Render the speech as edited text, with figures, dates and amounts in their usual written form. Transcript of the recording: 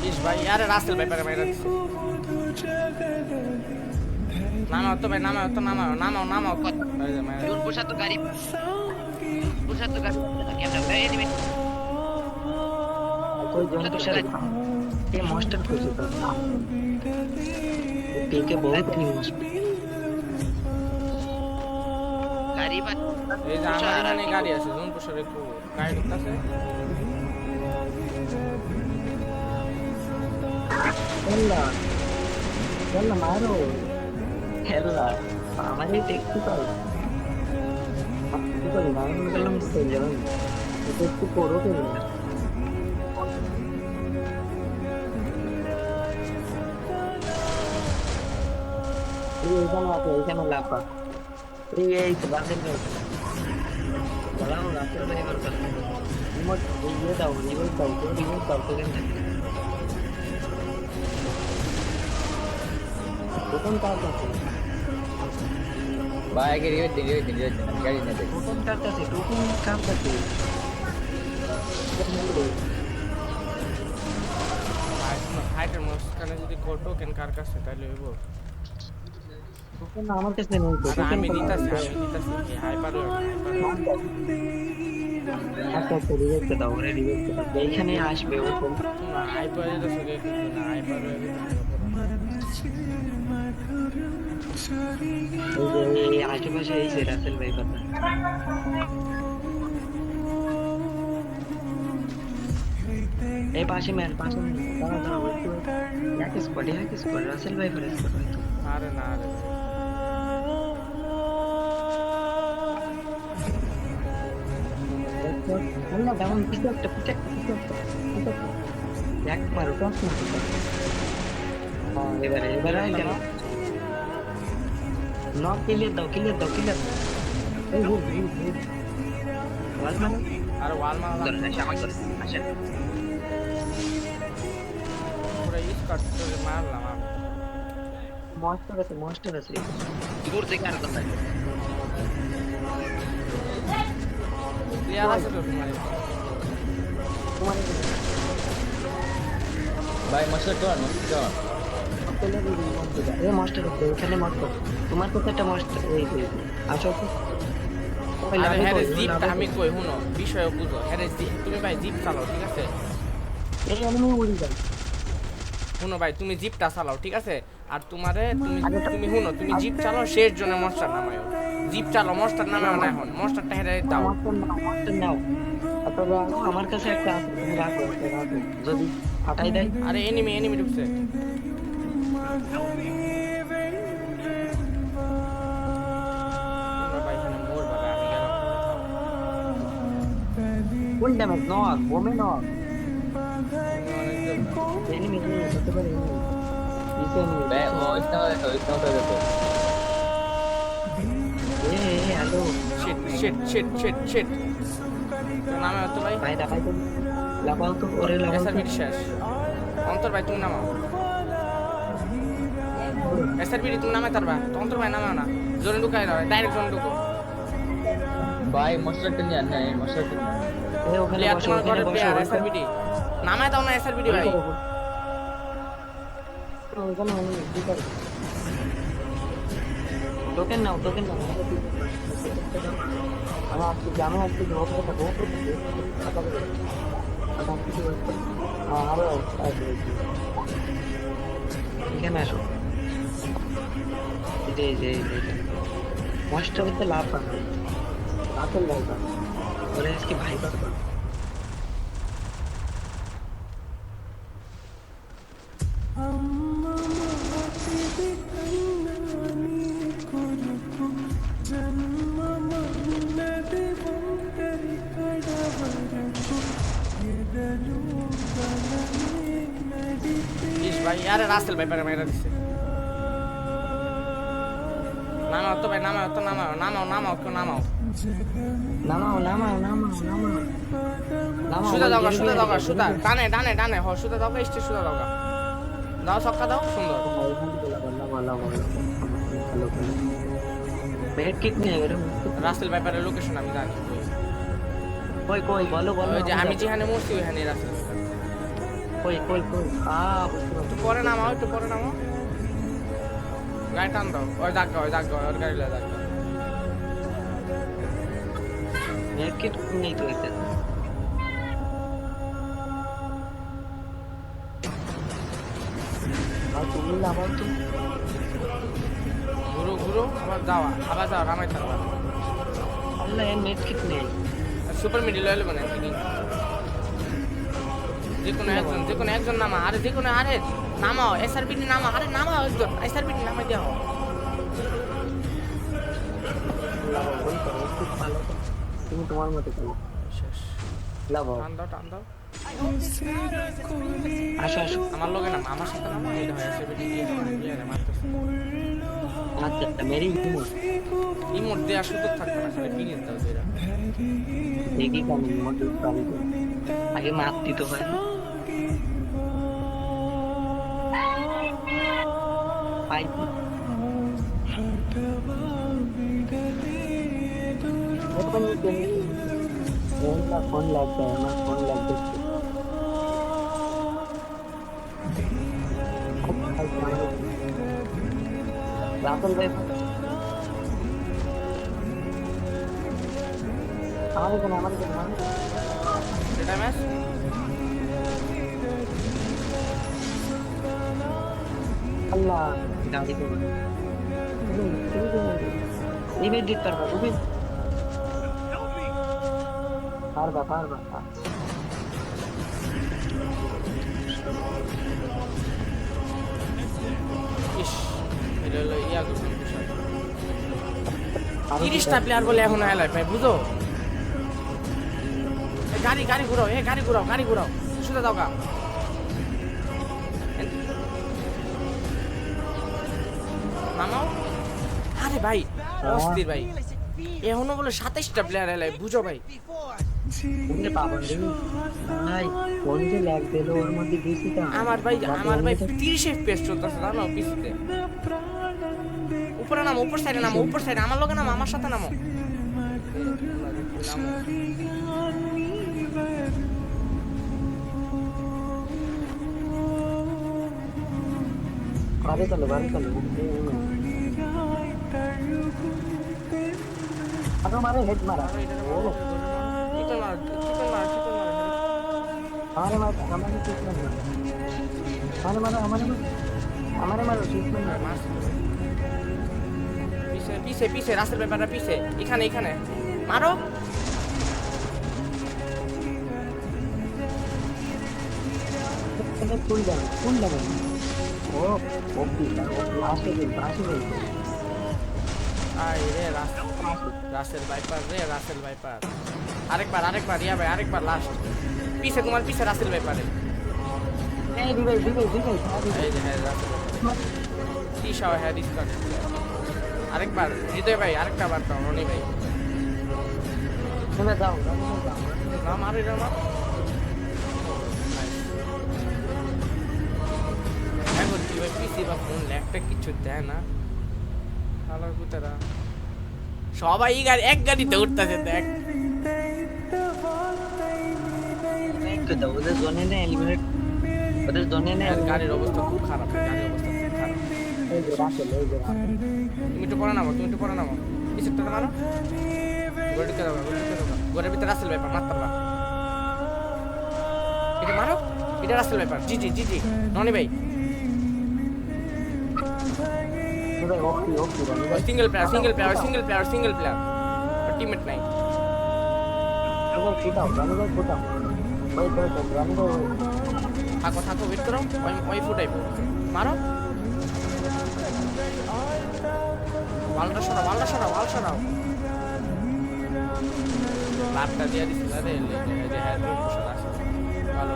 ইস ভাই আরে রাসেল ভাই পারে মাইরা দিছে নামাও তো ভাই নামাও তো নামাও নামাও নামাও জোন পোষা তো গাড়ি পোষা তো গাড়ি কেমন ভাই এনিমি कोई जन तो शायद ये मास्टर को चुका पी के बहुत नहीं গাড়ি বা এই যে আমার এখানে গাড়ি আছে জোন পোষার একটু গাড়ি ঢুকতেছে हेला हेला मारो हेला हमारे टेक्निकल टेक्निकल नाम निकलना मुश्किल है ना तो इसको करो के ये इधर लापा ये इस बात में बड़ा हो रास्ते में कर सकते हैं रिमोट ये दाओ तो टोकन का भाई के रिवेट गाड़ी ना दे टोकन काम करते হাইটের মাঝখানে যদি কোটো কেন কার কাছে তাহলে হইব टोकन আমার কাছে নেই তো আর আমি দিতাছি হাইপার আচ্ছা রিভেট দাও রিভেট দাও এইখানে আসবে ও তো না হাইপার এটা সরে না হাইপার এই আশেপাশে এই যে রাসেল ভাই কথা এই পাশে দাঁড়াও এক স্কোয়াড রাসেল ভাই ফেলে স্কোয়াড হয়তো আরে না রে Allah daun kita এক মারো টস না এবারে আই কেন নক ক্লিয়ার দাও এই ওয়াল মারো আরে ওয়াল মারা আসেন পুরো ইস কাটতে মারলাম আমি মাস্টার আছে দূর থেকে আর কথা ক্লিয়ার আছে তো তোমার भाई मास्टर टर्न এই মাস্টার এখানে মাস্টার তোমার কাছে একটা মাস্টার এই আসো তো আরে হ্যাঁ জিপটা আমি কই শুনো বিষয় বুঝো হ্যাঁ জিপ তুমি ভাই জিপ চালাও ঠিক আছে এই এনিমি উড়ি যায় শুনো ভাই তুমি জিপটা চালাও ঠিক আছে আর তোমারে তুমি শুনো তুমি জিপ চালাও শেষ জন্য মস্টার নামায়ও জিপ চালাও মস্টার নামাও না এখন মস্টারটা হেরে দাও মাস্টার নাও অথবা আমার কাছে একটা আছে তুমি রাখো যদি ফাটাই দেয় আরে এনিমি ঢুকছে তোমরা ভাই এখানে মরবা ভাই, আমি গেলাম ফুল ড্যামেজ নক বোমে নক এনিমি হতে পারে পিছে এনিমি भाई वो इतना कर देते হ্যালো শিট নামে তো ভাই ভাই দাবাই তো লাগাও তো ওরে লাগাও এসআর বিডি শেষ অন্তর ভাই তুমি নামাও এসআর বিডি তুমি নামে তারবা অন্তর ভাই নামাও না জোরে ঢুকাই না ডাইরেক্ট জোরে ঢুকো भाई मास्टर टेन नहीं है मास्टर टेन এই ওখানে প্লেয়ার বসো তোমার ওখানে ঘরে বসো প্লেয়ার এসআর বিডি নামায় দাও না এসআর বিডি ভাই ওখানে কি করে টোকেন নাও আমি আজকে জানো আজকে জব করতে আরো এখানে আসো এই মাস্টার করতে লাভ পাবে আসল লাভ ওরে আজকে ভাই পাবে ভাই আরে রাসেল ভাই পারে মাইরা দিছে নামাও তো ভাই নামাও কেউ নামাও সুদা ডানে হ সুদা দাও স্টে সুদা দাও ছক্কা দাও সুন্দর হেড কিট নিয়ে এবারে রাসেল ভাইপারের লোকেশন আমি জানি কই কই বলো বলো ওই যে আমি যেখানে মরছি ওইখানে রাসেল ভাইপার কই কই কই বুঝতে একটু পরে নামাও একটু পরে নামাও গাড়ি টান দাও ওই দাগ ওর গাড়ি লাগে দাগ দাও। হেড কিট নেই তো এটা তুমি নামাও তো ঘুরো আবার যাওয়া রামাই থাকবা আল্লাহ এর নেট কিট নেই সুপার মিডিল হইলে মানে যে কোনো একজন নামা আরে যে কোনো আরে নামাও এসআরবিটি নামা আরে নামাও একজন এসআরবিটি নামাই দাও তুমি তোমার মতো করো শেষ লাভ টান দাও আসো আসো আমার লগে নামা আমার সাথে নামা এটা হয় এসআরবিটি দিয়ে মারতেছে আচ্ছা মেরি ইমোট দেওয়ার সুযোগ থাকবে না খালি ফিনিশ দাও যেটা দেখি কেমন মোটর চালু করে আগে মাপ দিতে হয় फोन लगता है ना फोन लग राहुल भाई हमारे এটা ম্যাচ अल्लाह गाड़ी को इमेज दिख कर रुबी पारबा ইস এটা হলো ইয়া করবেন 30টা প্লেয়ার বলে এখন এলাই ভাই বুঝো গাড়ি ঘুরাও শুতে দাও গা নামাও আরে ভাই অস্থির ভাই এখনো বলে 27টা প্লেয়ার এলাই বুঝো ভাই उन्हें पावन रे भाई फोन से लैग दे लो और मत बीसी का আমার ভাই 30 FPS চলতেছে জানো পিসিতে উপরে নামো উপর সাইডে আমার লগে নামো আমার সাথে নামো बारे चलो अगर हमारे हेड मारा हमारे मारो পিছে রাস্তার ব্যাপারটা পিছে এখানে মারো फुल लगा ओ ओपी आशे আই রে রাসেল ভাইপার আরেকবার ইয়া ভাই আরেকবার লাস্ট তোমার পিছে রাসেল ভাইপারে এই দিবে এই যে হ্যাঁ রাসেল তিশাও হ্যাঁ ডিসকাউন্ট আরেকবার হৃদয় ভাই আরেকটা বার দাও রনি ভাই তুমি যাও না মারো এটা মার এখন কি ভাই পিসি বা ফোন ল্যাপটপ কিছু দেয় না আলার পুতারা সবাই এক গাড়িতে উঠতেছে দেখ ওদের জোনে না এলিমিনেট ওদের জোনে না গাড়ির অবস্থা খুব খারাপ এই যে রাসেল তুমি একটু পরে নামো পিছুটা মারো গড়িতে দাও গড়ের ভিতরে রাসেল ভাইপার মারতে পারবা এটা মারো এটা রাসেল ভাইপার জি ননি ভাই সিঙ্গেল প্লেয়ার টিমমেট নাই থাকো ওয়েট করো ওই ফুটাইব মারো ওয়ালটা সরাও লাটটা দিয়ে দিছিল রে এই যে হ্যাঁ ভালো